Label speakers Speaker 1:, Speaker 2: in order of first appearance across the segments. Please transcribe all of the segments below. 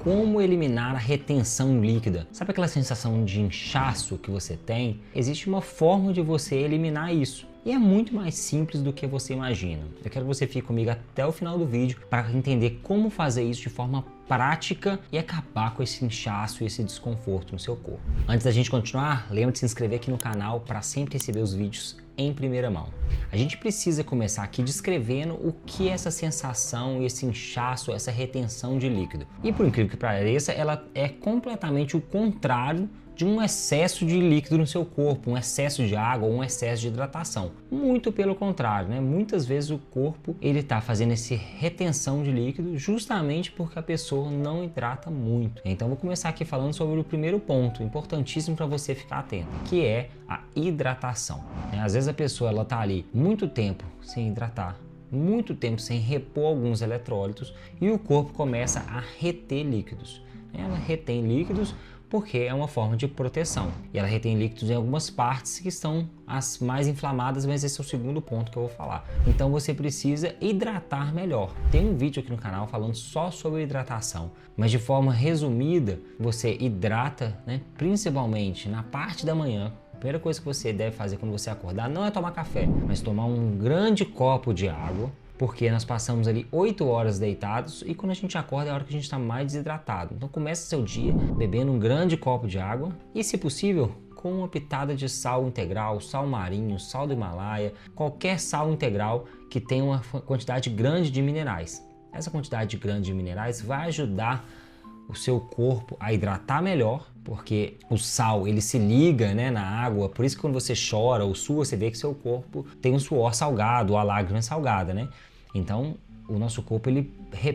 Speaker 1: como eliminar a retenção líquida. Sabe aquela sensação de inchaço que você tem? Existe uma forma de você eliminar isso. E é muito mais simples do que você imagina. Eu quero que você fique comigo até o final do vídeo para entender como fazer isso de forma prática e acabar com esse inchaço e esse desconforto no seu corpo. Antes da gente continuar, lembra de se inscrever aqui no canal para sempre receber os vídeos em primeira mão. A gente precisa começar aqui descrevendo o que é essa sensação, esse inchaço, essa retenção de líquido. E por incrível que pareça, ela é completamente o contrário de um excesso de líquido no seu corpo, um excesso de água ou um excesso de hidratação. Muito pelo contrário, né? Muitas vezes o corpo ele está fazendo essa retenção de líquido justamente porque a pessoa não hidrata muito. Então vou começar aqui falando sobre o primeiro ponto, importantíssimo para você ficar atento, que é a hidratação. Às vezes a pessoa ela está ali muito tempo sem hidratar, muito tempo sem repor alguns eletrólitos e o corpo começa a reter líquidos. Ela retém líquidos porque é uma forma de proteção. E ela retém líquidos em algumas partes que são as mais inflamadas, mas esse é o segundo ponto que eu vou falar. Então você precisa hidratar melhor. Tem um vídeo aqui no canal falando só sobre hidratação, mas de forma resumida, você hidrata, né, principalmente na parte da manhã. A primeira coisa que você deve fazer quando você acordar não é tomar café, mas tomar um grande copo de água, porque nós passamos ali 8 horas deitados e quando a gente acorda é a hora que a gente está mais desidratado. Então começa seu dia bebendo um grande copo de água e, se possível, com uma pitada de sal integral, sal marinho, sal do Himalaia, qualquer sal integral que tenha uma quantidade grande de minerais. Essa quantidade grande de minerais vai ajudar o seu corpo a hidratar melhor, porque o sal ele se liga, né, na água, por isso que quando você chora ou sua, você vê que seu corpo tem um suor salgado, a lágrima é salgada, né? Então o nosso corpo ele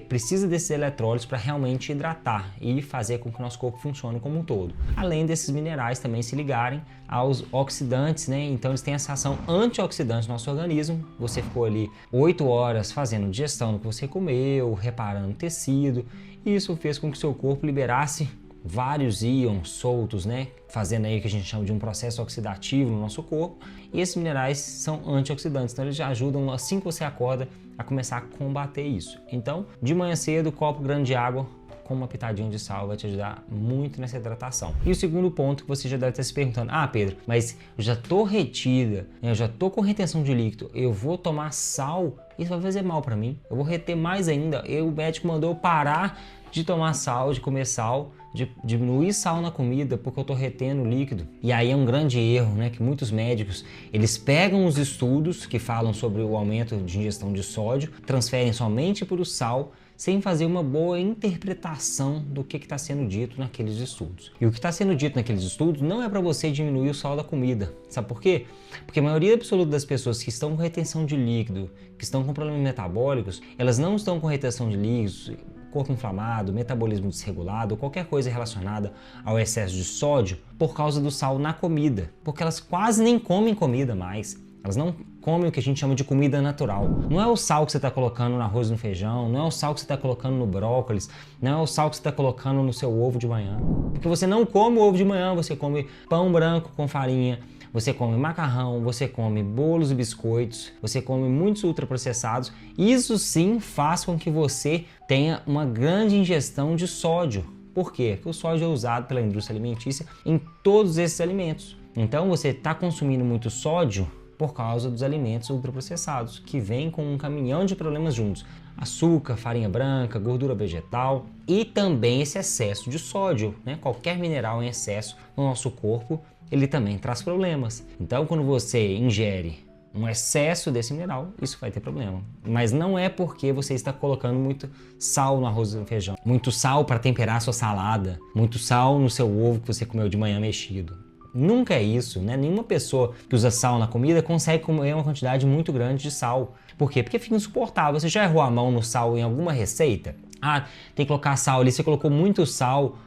Speaker 1: precisa desses eletrólitos para realmente hidratar e fazer com que o nosso corpo funcione como um todo. Além desses minerais também se ligarem aos oxidantes, né? Então eles têm essa ação antioxidante no nosso organismo. Você ficou ali 8 horas fazendo digestão do que você comeu, reparando tecido, e isso fez com que o seu corpo liberasse vários íons soltos, né? Fazendo aí o que a gente chama de um processo oxidativo no nosso corpo. E esses minerais são antioxidantes, então eles já ajudam assim que você acorda a começar a combater isso. Então, de manhã cedo, copo grande de água com uma pitadinha de sal vai te ajudar muito nessa hidratação. E o segundo ponto que você já deve estar se perguntando: ah, Pedro, mas eu já tô retida, eu já tô com retenção de líquido, eu vou tomar sal, isso vai fazer mal para mim, eu vou reter mais ainda. O médico mandou eu parar de tomar sal, de comer sal, de diminuir sal na comida porque eu tô retendo líquido. E aí é um grande erro, né, que muitos médicos, eles pegam os estudos que falam sobre o aumento de ingestão de sódio, transferem somente para o sal, sem fazer uma boa interpretação do que está sendo dito naqueles estudos. E o que está sendo dito naqueles estudos não é para você diminuir o sal da comida. Sabe por quê? Porque a maioria absoluta das pessoas que estão com retenção de líquido, que estão com problemas metabólicos, elas não estão com retenção de líquidos, corpo inflamado, metabolismo desregulado, qualquer coisa relacionada ao excesso de sódio por causa do sal na comida, porque elas quase nem comem comida mais. Elas não comem o que a gente chama de comida natural. Não é o sal que você está colocando no arroz e no feijão, não é o sal que você está colocando no brócolis, não é o sal que você está colocando no seu ovo de manhã. Porque você não come o ovo de manhã, você come pão branco com farinha, você come macarrão, você come bolos e biscoitos, você come muitos ultraprocessados. Isso sim faz com que você tenha uma grande ingestão de sódio. Por quê? Porque o sódio é usado pela indústria alimentícia em todos esses alimentos. Então você está consumindo muito sódio por causa dos alimentos ultraprocessados, que vêm com um caminhão de problemas juntos. Açúcar, farinha branca, gordura vegetal e também esse excesso de sódio, né? Qualquer mineral em excesso no nosso corpo, ele também traz problemas. Então, quando você ingere um excesso desse mineral, isso vai ter problema. Mas não é porque você está colocando muito sal no arroz e no feijão, muito sal para temperar a sua salada, muito sal no seu ovo que você comeu de manhã mexido. Nunca é isso, né? Nenhuma pessoa que usa sal na comida consegue comer uma quantidade muito grande de sal. Por quê? Porque fica insuportável. Você já errou a mão no sal em alguma receita? Ah, tem que colocar sal ali, você colocou muito sal,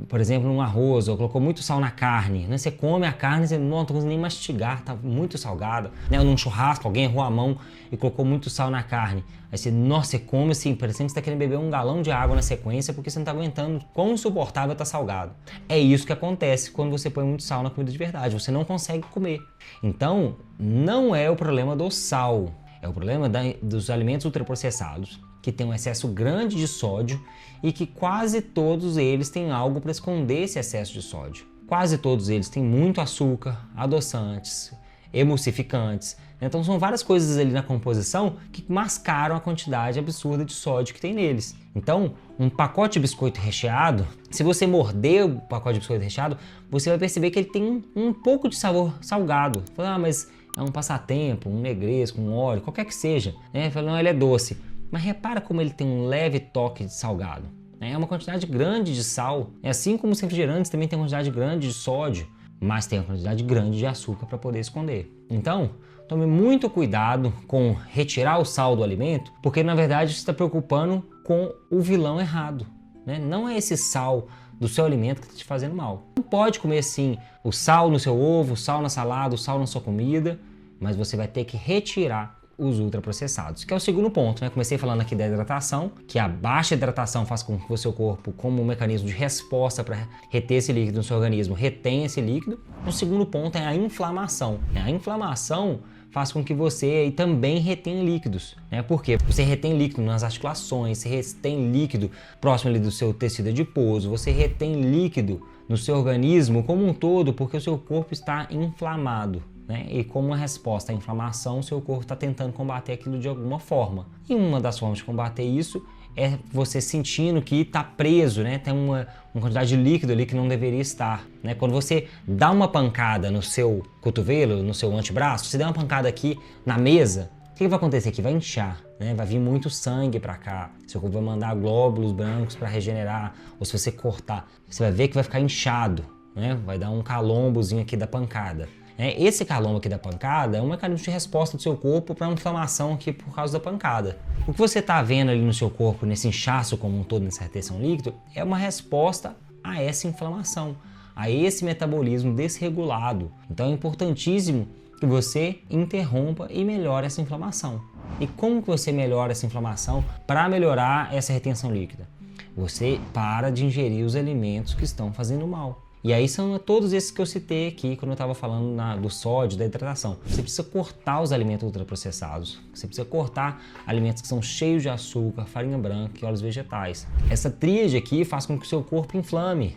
Speaker 1: por exemplo, num arroz, ou colocou muito sal na carne, né? Você come a carne e você não consegue nem mastigar, tá muito salgado, né? Ou num churrasco, alguém errou a mão e colocou muito sal na carne. Aí você, nossa, você come assim, parecendo que você tá querendo beber um galão de água na sequência porque você não tá aguentando quão insuportável tá salgado. É isso que acontece quando você põe muito sal na comida de verdade, você não consegue comer. Então, não é o problema do sal, é o problema dos alimentos ultraprocessados, que têm um excesso grande de sódio e que quase todos eles têm algo para esconder esse excesso de sódio. Quase todos eles têm muito açúcar, adoçantes, emulsificantes. Então são várias coisas ali na composição que mascaram a quantidade absurda de sódio que tem neles. Então, um pacote de biscoito recheado, se você morder o pacote de biscoito recheado, você vai perceber que ele tem um pouco de sabor salgado. Fala, mas é um passatempo, um negresco, um óleo, qualquer que seja. Fala, não, ele é doce. Mas repara como ele tem um leve toque de salgado. É uma quantidade grande de sal. Assim como os refrigerantes também tem uma quantidade grande de sódio, mas tem uma quantidade grande de açúcar para poder esconder. Então, tome muito cuidado com retirar o sal do alimento, porque na verdade você está preocupando com o vilão errado. Não é esse sal do seu alimento que está te fazendo mal. Não pode comer sim o sal no seu ovo, o sal na salada, o sal na sua comida, mas você vai ter que retirar os ultraprocessados, que é o segundo ponto. Comecei falando aqui da hidratação, que a baixa hidratação faz com que o seu corpo, como um mecanismo de resposta para reter esse líquido no seu organismo, retenha esse líquido. O segundo ponto é a inflamação. A inflamação faz com que você aí também retenha líquidos. Por quê? Você retém líquido nas articulações, você retém líquido próximo ali do seu tecido adiposo, você retém líquido no seu organismo como um todo, porque o seu corpo está inflamado. E como uma resposta à inflamação, o seu corpo está tentando combater aquilo de alguma forma. E uma das formas de combater isso é você sentindo que está preso, tem uma quantidade de líquido ali que não deveria estar. Quando você dá uma pancada no seu cotovelo, no seu antebraço, você dá uma pancada aqui na mesa, o que vai acontecer aqui? Vai inchar, vai vir muito sangue para cá, seu corpo vai mandar glóbulos brancos para regenerar, ou se você cortar, você vai ver que vai ficar inchado, vai dar um calombozinho aqui da pancada. Esse calombo aqui da pancada é um mecanismo de resposta do seu corpo para uma inflamação aqui por causa da pancada. O que você está vendo ali no seu corpo, nesse inchaço como um todo, nessa retenção líquido, é uma resposta a essa inflamação, a esse metabolismo desregulado. Então é importantíssimo que você interrompa e melhore essa inflamação. E como que você melhora essa inflamação para melhorar essa retenção líquida? Você para de ingerir os alimentos que estão fazendo mal. E aí são todos esses que eu citei aqui quando eu estava falando do sódio, da hidratação. Você precisa cortar os alimentos ultraprocessados. Você precisa cortar alimentos que são cheios de açúcar, farinha branca e óleos vegetais. Essa tríade aqui faz com que o seu corpo inflame.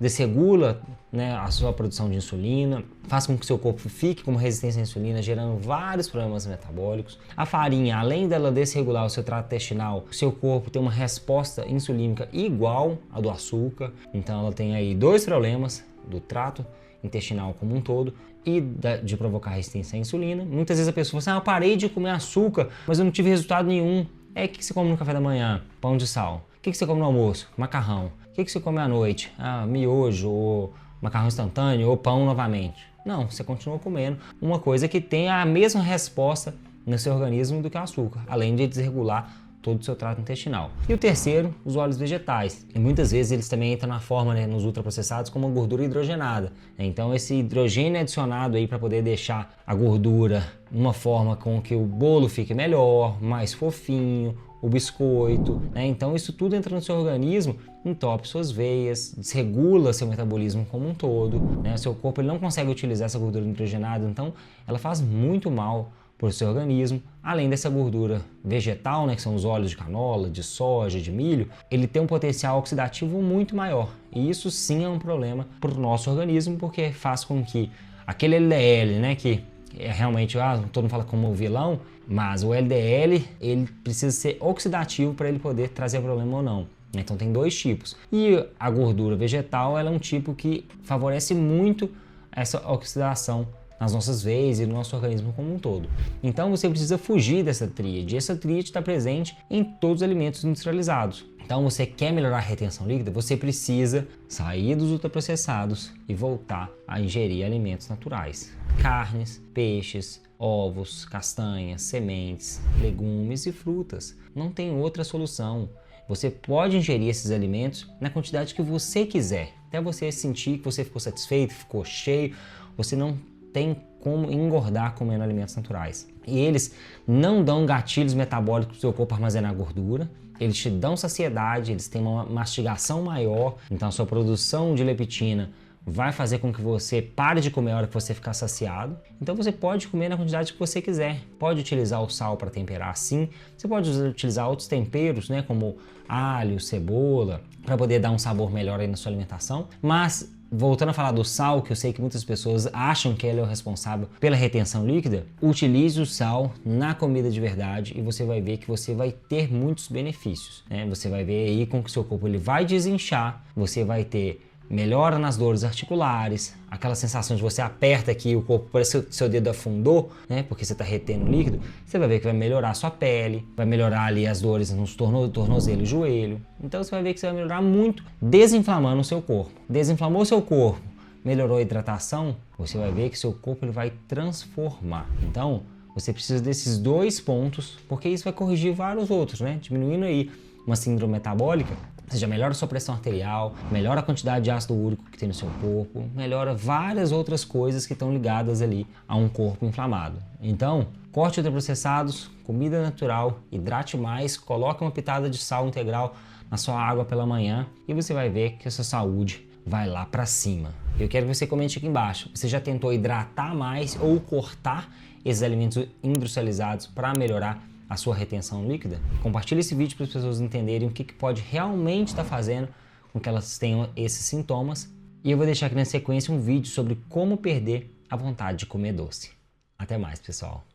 Speaker 1: Desregula a sua produção de insulina, faz com que o seu corpo fique com uma resistência à insulina, gerando vários problemas metabólicos. A farinha, além dela desregular o seu trato intestinal, o seu corpo tem uma resposta insulínica igual à do açúcar. Então ela tem aí dois problemas do trato intestinal como um todo e de provocar resistência à insulina. Muitas vezes a pessoa fala assim, eu parei de comer açúcar, mas eu não tive resultado nenhum. O que você come no café da manhã? Pão de sal. O que você come no almoço? Macarrão. O que você come à noite? Miojo, ou macarrão instantâneo, ou pão novamente. Não, você continua comendo uma coisa que tem a mesma resposta no seu organismo do que o açúcar, além de desregular todo o seu trato intestinal. E o terceiro, os óleos vegetais. E muitas vezes eles também entram na forma, nos ultraprocessados, como uma gordura hidrogenada. Então esse hidrogênio é adicionado aí para poder deixar a gordura numa forma com que o bolo fique melhor, mais fofinho, o biscoito, Então isso tudo entra no seu organismo, entope suas veias, desregula seu metabolismo como um todo, Seu corpo ele não consegue utilizar essa gordura hidrogenada, então ela faz muito mal para o seu organismo. Além dessa gordura vegetal, que são os óleos de canola, de soja, de milho, ele tem um potencial oxidativo muito maior. E isso sim é um problema para o nosso organismo, porque faz com que aquele LDL, que é realmente, todo mundo fala como vilão, mas o LDL ele precisa ser oxidativo para ele poder trazer problema ou não. Então tem dois tipos. E a gordura vegetal ela é um tipo que favorece muito essa oxidação nas nossas veias e no nosso organismo como um todo. Então você precisa fugir dessa tríade. Essa tríade está presente em todos os alimentos industrializados. Então você quer melhorar a retenção líquida, você precisa sair dos ultraprocessados e voltar a ingerir alimentos naturais. Carnes, peixes, ovos, castanhas, sementes, legumes e frutas. Não tem outra solução. Você pode ingerir esses alimentos na quantidade que você quiser. Até você sentir que você ficou satisfeito, ficou cheio, você não tem como engordar comendo alimentos naturais. E eles não dão gatilhos metabólicos para o seu corpo armazenar gordura, eles te dão saciedade, eles têm uma mastigação maior, então a sua produção de leptina vai fazer com que você pare de comer a hora que você ficar saciado. Então você pode comer na quantidade que você quiser. Pode utilizar o sal para temperar sim. Você pode utilizar outros temperos, né, como alho, cebola, para poder dar um sabor melhor aí na sua alimentação. Mas voltando a falar do sal, que eu sei que muitas pessoas acham que ele é o responsável pela retenção líquida, utilize o sal na comida de verdade e você vai ver que você vai ter muitos benefícios, né? Você vai ver aí com que o seu corpo ele vai desinchar, você vai ter melhora nas dores articulares, aquela sensação de você aperta aqui o corpo, parece que o seu dedo afundou, né? Porque você está retendo líquido. Você vai ver que vai melhorar a sua pele, vai melhorar ali as dores nos tornozelo e joelho. Então você vai ver que você vai melhorar muito desinflamando o seu corpo. Desinflamou o seu corpo, melhorou a hidratação, você vai ver que seu corpo ele vai transformar. Então você precisa desses 2 pontos, porque isso vai corrigir vários outros, né? Diminuindo aí uma síndrome metabólica, você já melhora a sua pressão arterial, melhora a quantidade de ácido úrico que tem no seu corpo, melhora várias outras coisas que estão ligadas ali a um corpo inflamado. Então, corte ultraprocessados, comida natural, hidrate mais, coloque uma pitada de sal integral na sua água pela manhã e você vai ver que a sua saúde vai lá para cima. Eu quero que você comente aqui embaixo, você já tentou hidratar mais ou cortar esses alimentos industrializados para melhorar a sua retenção líquida? Compartilhe esse vídeo para as pessoas entenderem o que pode realmente estar fazendo com que elas tenham esses sintomas. E eu vou deixar aqui na sequência um vídeo sobre como perder a vontade de comer doce. Até mais, pessoal!